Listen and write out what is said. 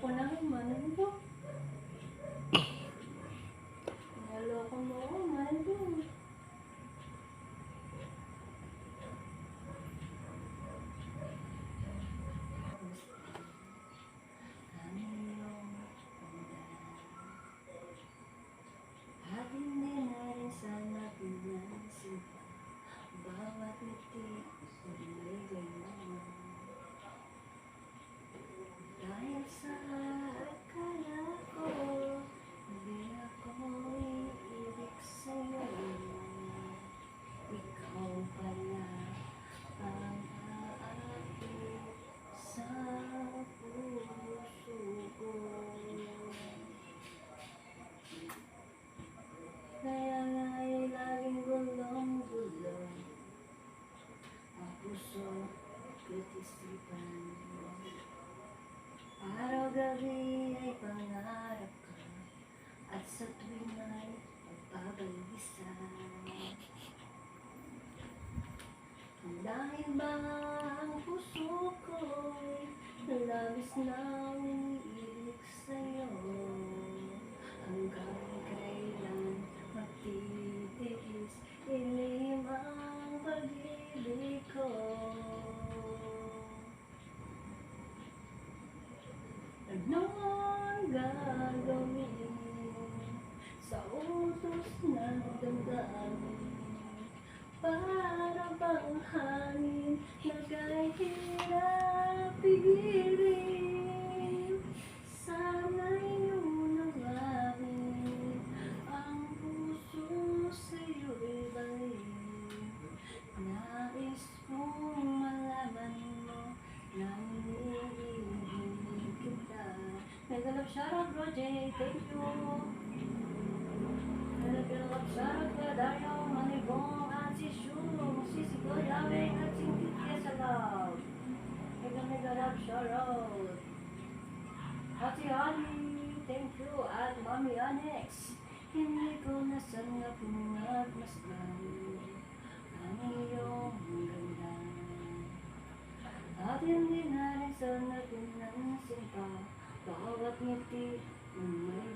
Ayoko na rin, manando. Naloko mo ako, manando. At hindi na rin sana pinansin pa bawat ngiti may ganyan. Dahil sa akala ko hindi ako iibig sa'yo, ikaw pala ang aakit sa puso ko. Kaya nga'y laging gulong-gulong ang puso ko't isipan. Araw-gabi ay pangarap ka at sa tuwing ay pagbabalisa. Dahil ba ang puso ko'y labis na umiibig sa'yo, hanggang kailan magtitiis ilim ang pag-ibig ko. Ano ang gagawin sa utos ng damdamin? Para bang hangin na kahirap pigilin? Sana'y unawin ang puso sa'yo'y balik. Nais kong malaman mo na iniibig kita. Mega love shoutout, Bro J. Thank you. Mega love shoutout ka, Dario, Manibong, at si Shu, si Sigo, Yahweh, at si Kikya sa love. Mega love shoutout. At si Ali, thank you. At Mami Annex. Hindi ko na sana pinagmasdan ang iyong ganda. At hindi na rin sana pinansin pa bawat ngiti na may